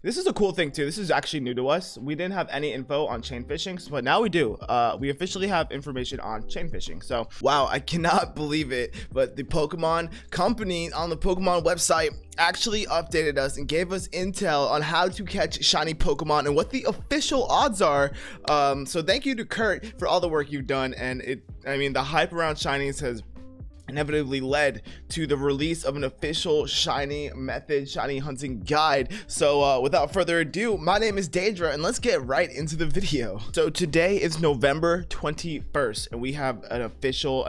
This is a cool thing too. This is actually new to us. We didn't have any info on chain phishing, but now we do. We officially have information on chain phishing. So wow, I cannot believe it, but the Pokemon company on the Pokemon website actually updated us and gave us intel on how to catch shiny Pokemon and what the official odds are. So thank you to Kurt for all the work you've done. And the hype around shinies has inevitably led to the release of an official shiny hunting guide. So without further ado, my name is Daedra and let's get right into the video. So today is November 21st and we have an official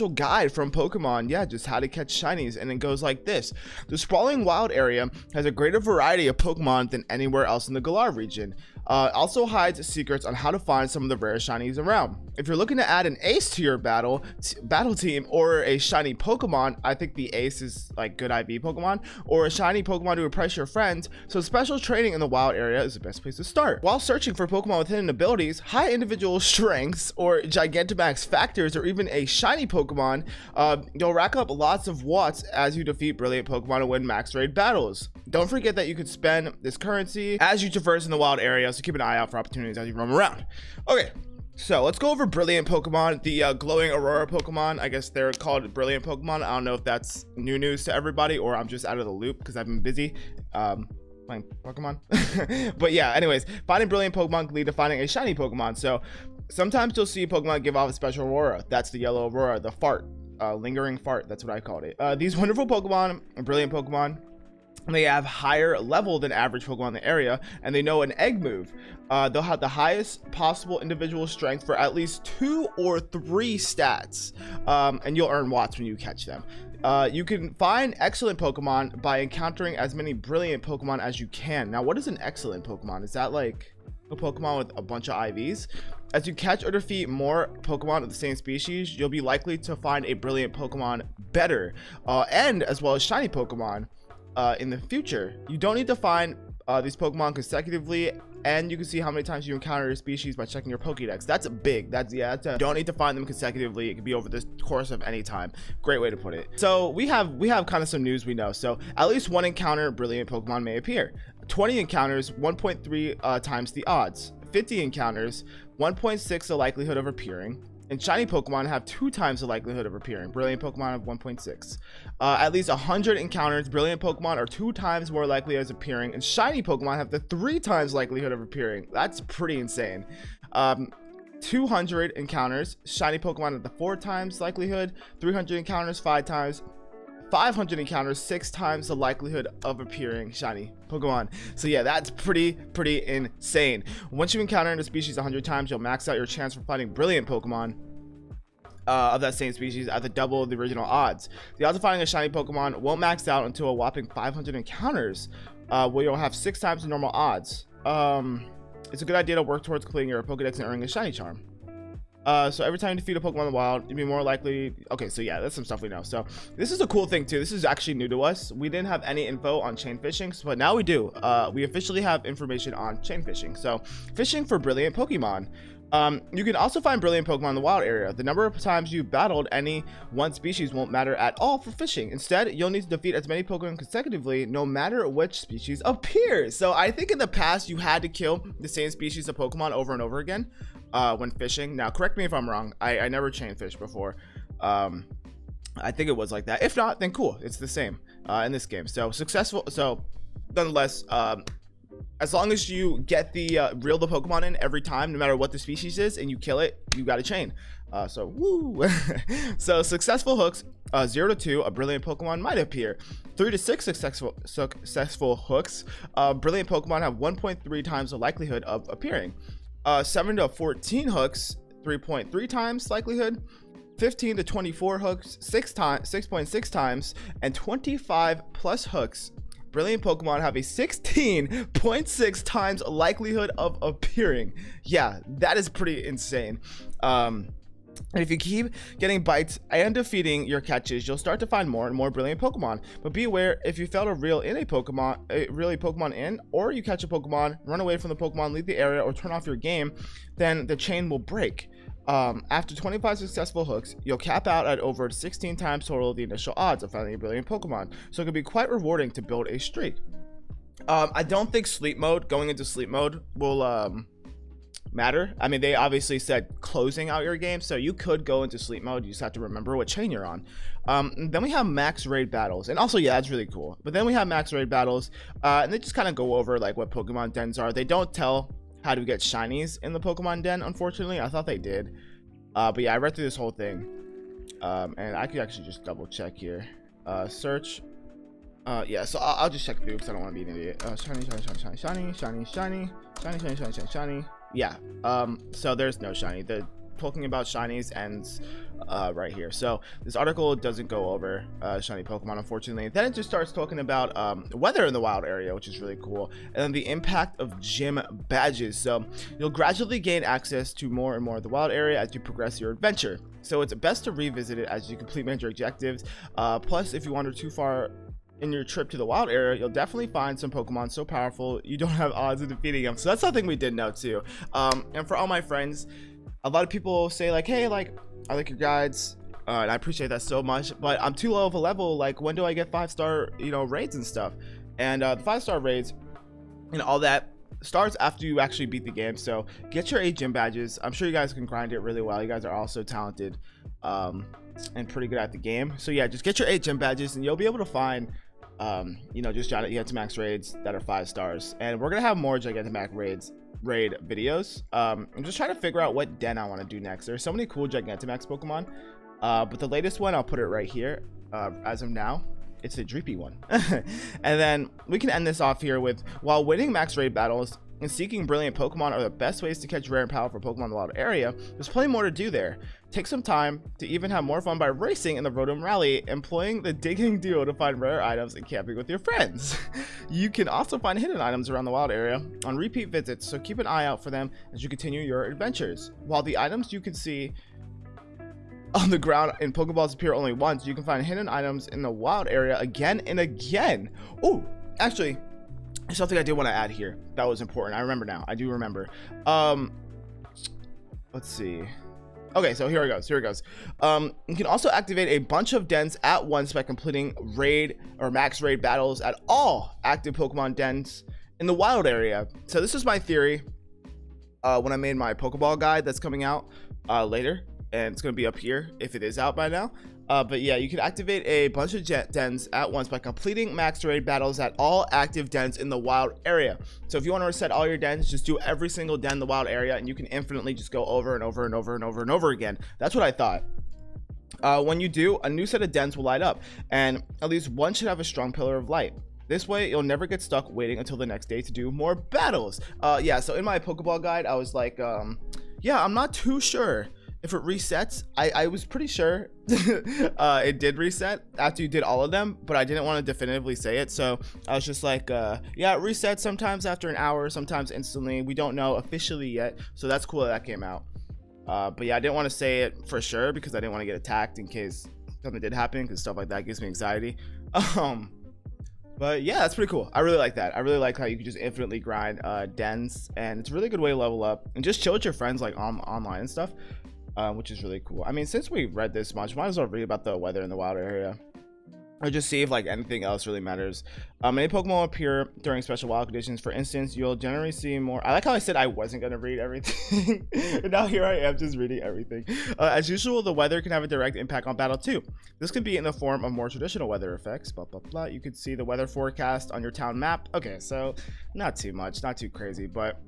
guide from Pokemon, just how to catch shinies, and it goes like this. The sprawling wild area has a greater variety of Pokemon than anywhere else in the Galar region. Also hides secrets on how to find some of the rare shinies around. If you're looking to add an ace to your battle team or a shiny Pokemon, I think the ace is like good IV Pokemon, or a shiny Pokemon to impress your friends, so special training in the wild area is the best place to start. While searching for Pokemon with hidden abilities, high individual strengths, or Gigantamax factors, or even a shiny Pokemon, you'll rack up lots of watts as you defeat brilliant Pokemon and win max raid battles. Don't forget that you could spend this currency as you traverse in the wild area, so keep an eye out for opportunities as you roam around. Okay, so let's go over brilliant Pokemon, the glowing Aurora Pokemon. I guess they're called brilliant Pokemon. I don't know if that's new news to everybody or I'm just out of the loop because I've been busy playing Pokemon. But yeah, anyways, finding brilliant Pokemon can lead to finding a shiny Pokemon. So sometimes you'll see Pokemon give off a special Aurora. That's the yellow Aurora, the fart, lingering fart. That's what I called it. These wonderful Pokemon, brilliant Pokemon, they have higher level than average Pokemon in the area, and they know an egg move. They'll have the highest possible individual strength for at least 2 or 3 stats, and you'll earn watts when you catch them. You can find excellent Pokemon by encountering as many brilliant Pokemon as you can. Now, what is an excellent Pokemon? Is that like a Pokemon with a bunch of IVs? As you catch or defeat more Pokemon of the same species, you'll be likely to find a brilliant Pokemon better, and as well as shiny Pokemon in the future. You don't need to find these Pokemon consecutively, and you can see how many times you encounter a species by checking your Pokédex. That's big. Don't need to find them consecutively. It can be over the course of any time. Great way to put it. So we have kind of some news we know. So at least 1 encounter brilliant Pokemon may appear. 20 encounters, 1.3 times the odds. 50 encounters, 1.6 the likelihood of appearing. And shiny Pokemon have 2 times the likelihood of appearing. Brilliant Pokemon have 1.6. At least 100 encounters, brilliant Pokemon are 2 times more likely as appearing, and shiny Pokemon have the 3 times likelihood of appearing. That's pretty insane. 200 encounters, shiny Pokemon have the 4 times likelihood. 300 encounters, 5 times. 500 encounters, 6 times the likelihood of appearing shiny Pokemon. So yeah, that's pretty insane. Once you encounter a species 100 times, you'll max out your chance for finding brilliant Pokemon of that same species at the double of the original odds. The odds of finding a shiny Pokemon won't max out until a whopping 500 encounters, where you'll have 6 times the normal odds. It's a good idea to work towards completing your Pokédex and earning a shiny charm. So every time you defeat a Pokemon in the wild, you'd be more likely. Okay, so yeah, that's some stuff we know. So this is a cool thing too. This is actually new to us. We didn't have any info on chain phishing, but now we do. We officially have information on chain phishing. So fishing for brilliant Pokemon. You can also find brilliant Pokemon in the wild area. The number of times you battled any one species won't matter at all for fishing. Instead, you'll need to defeat as many Pokemon consecutively, no matter which species appears. So I think in the past you had to kill the same species of Pokemon over and over again when fishing. Now, correct me if I'm wrong. I never chain fished before. I think it was like that. If not, then cool. It's the same in this game. So successful. So nonetheless, as long as you get the reel the Pokemon in every time, no matter what the species is, and you kill it, you got a chain. So woo. So successful hooks, 0 to 2, a brilliant Pokemon might appear. 3 to 6 successful hooks, brilliant Pokemon have 1.3 times the likelihood of appearing. 7 to 14 hooks, 3.3 times likelihood. 15 to 24 hooks, 6.6 times, and 25 plus hooks, brilliant Pokemon have a 16.6 times likelihood of appearing. Yeah, that is pretty insane. And if you keep getting bites and defeating your catches, you'll start to find more and more brilliant Pokemon. But be aware, if you fail to reel in a Pokemon in, or you catch a Pokemon, run away from the Pokemon, leave the area, or turn off your game, then the chain will break. After 25 successful hooks, you'll cap out at over 16 times total the initial odds of finding a brilliant Pokemon, so it can be quite rewarding to build a streak. I don't think going into sleep mode will matter. I mean, they obviously said closing out your game, so you could go into sleep mode. You just have to remember what chain you're on. Then we have max raid battles, and also, yeah, that's really cool. But then we have max raid battles, and they just kind of go over like what Pokemon dens are. They don't tell how to get shinies in the Pokemon den, unfortunately. I thought they did, but yeah, I read through this whole thing, and I could actually just double check here. Search. Yeah, so I'll just check through because I don't want to be an idiot. Shiny, shiny, shiny, shiny, shiny, shiny, shiny, shiny, shiny, shiny, shiny, shiny. Yeah. So there's no shiny. The talking about shinies ends right here. So this article doesn't go over shiny Pokemon, unfortunately. Then it just starts talking about weather in the wild area, which is really cool, and then the impact of gym badges. So you'll gradually gain access to more and more of the wild area as you progress your adventure. So it's best to revisit it as you complete major objectives. Plus, if you wander too far in your trip to the wild area, you'll definitely find some Pokemon so powerful you don't have odds of defeating them. So that's something we did know too. And for all my friends, a lot of people say like, hey, like, I like your guides, and I appreciate that so much, but I'm too low of a level. Like, when do I get 5-star, you know, raids and stuff? And the 5-star raids and all that starts after you actually beat the game. So get your 8 gym badges. I'm sure you guys can grind it really well. You guys are also talented and pretty good at the game. So yeah, just get your 8 gym badges and you'll be able to find you know, just Gigantamax raids that are 5 stars, and we're gonna have more Gigantamax raid videos. I'm just trying to figure out what den I want to do next. There's so many cool Gigantamax Pokemon, but the latest one, I'll put it right here. As of now, it's a Dreepy one. And then we can end this off here with, while winning max raid battles and seeking brilliant Pokemon are the best ways to catch rare and powerful Pokemon in the wild area, there's plenty more to do there. Take some time to even have more fun by racing in the Rotom Rally, employing the digging duo to find rare items and camping with your friends. You can also find hidden items around the wild area on repeat visits, so keep an eye out for them as you continue your adventures. While the items you can see on the ground in Pokeballs appear only once, you can find hidden items in the wild area again and again. Oh, actually, something I did want to add here that was important. I remember now. I do remember. Let's see. Okay, so here it goes. You can also activate a bunch of dens at once by completing raid or max raid battles at all active Pokemon dens in the wild area. So this is my theory when I made my Pokeball guide that's coming out later, and it's going to be up here if it is out by now. But yeah, you can activate a bunch of dens at once by completing max raid battles at all active dens in the wild area. So if you want to reset all your dens, just do every single den in the wild area, and you can infinitely just go over and over and over and over and over again. That's what I thought. When you do, a new set of dens will light up, and at least one should have a strong pillar of light. This way, you'll never get stuck waiting until the next day to do more battles. Yeah, so in my Pokeball guide, I was like, yeah, I'm not too sure if it resets. I was pretty sure it did reset after you did all of them, but I didn't want to definitively say it, so I was just like, yeah, it resets sometimes after an hour, sometimes instantly. We don't know officially yet, so that's cool that came out. But yeah, I didn't want to say it for sure because I didn't want to get attacked in case something did happen, because stuff like that gives me anxiety. But yeah, that's pretty cool. I really like that. I really like how you can just infinitely grind dens, and it's a really good way to level up and just chill with your friends like online and stuff. Which is really cool. I mean, since we read this much, might as well read about the weather in the wild area, or just see if like anything else really matters. Many Pokemon appear during special wild conditions. For instance, you'll generally see more. I like how I said I wasn't going to read everything and now here I am just reading everything. As usual, the weather can have a direct impact on battle too. This can be in the form of more traditional weather effects, blah blah blah. You can see the weather forecast on your town map. Okay, so not too much, not too crazy, but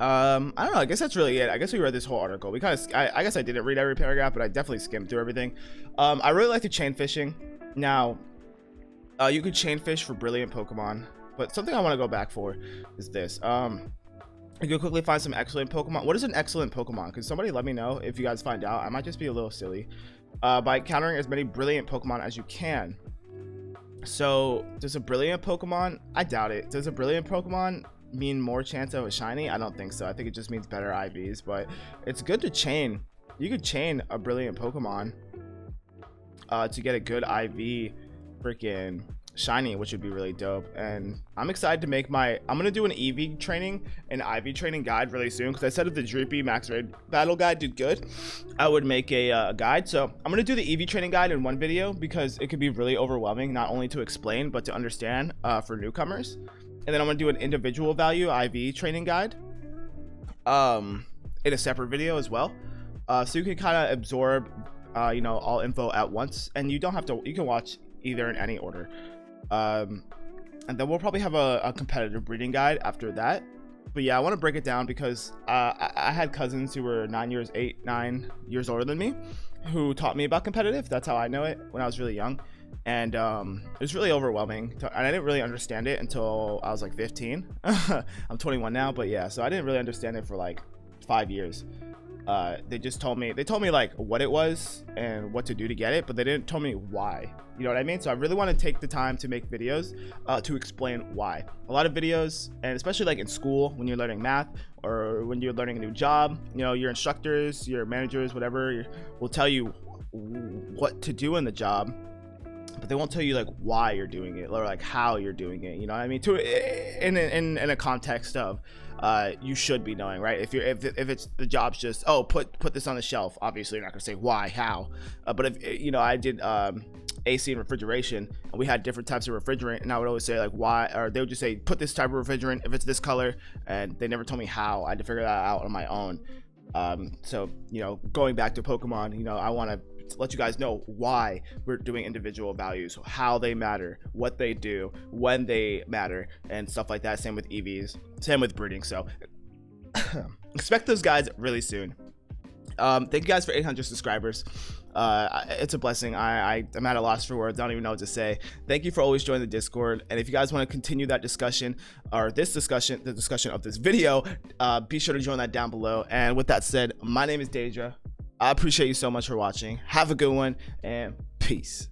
I don't know, I guess that's really it. I guess we read this whole article. We kind of, I guess I didn't read every paragraph, but I definitely skimmed through everything. I really like the chain fishing. Now, you could chain fish for brilliant Pokemon, but something I want to go back for is this. You can quickly find some excellent Pokemon. What is an excellent Pokemon? Could somebody let me know if you guys find out? I might just be a little silly. By countering as many brilliant Pokemon as you can. So, does a brilliant Pokemon? I doubt it. Does a brilliant Pokemon mean more chance of a shiny? I don't think so. I think it just means better IVs, but it's good to chain. You could chain a brilliant Pokemon to get a good IV freaking shiny, which would be really dope. And I'm excited to make I'm gonna do an EV training and IV training guide really soon, because I said if the Dreepy max raid battle guide did good, I would make a guide. So I'm gonna do the EV training guide in one video, because it could be really overwhelming, not only to explain but to understand for newcomers. and then I'm gonna do an individual value IV training guide in a separate video as well, so you can kind of absorb all info at once, and you don't have to, you can watch either in any order. And then we'll probably have a competitive breeding guide after that. But yeah, I want to break it down because I had cousins who were 9 years older than me who taught me about competitive. That's how I know it, when I was really young. And it was really overwhelming, and I didn't really understand it until I was like 15. I'm 21 now, but yeah, so I didn't really understand it for like 5 years. They told me like what it was and what to do to get it, but they didn't tell me why. You know what I mean? So I really want to take the time to make videos to explain why. A lot of videos, and especially like in school when you're learning math or when you're learning a new job, your instructors, your managers, whatever, will tell you what to do in the job, but they won't tell you like why you're doing it or like how you're doing it. You know what I mean? In a context of you should be knowing, right? If it's the job's just, oh, put this on the shelf, obviously you're not gonna say why, how. But if I did AC and refrigeration, and we had different types of refrigerant, and I would always say like why, or they would just say put this type of refrigerant if it's this color, and they never told me how. I had to figure that out on my own. So going back to Pokemon, I want to let you guys know why we're doing individual values, how they matter, what they do, when they matter, and stuff like that. Same with EVs, same with breeding. So expect those guys really soon. Thank you guys for 800 subscribers. It's a blessing. I'm at a loss for words. I don't even know what to say. Thank you for always joining the Discord. And if you guys want to continue that discussion, or the discussion of this video, be sure to join that down below. And with that said, my name is Deja. I appreciate you so much for watching. Have a good one, and peace.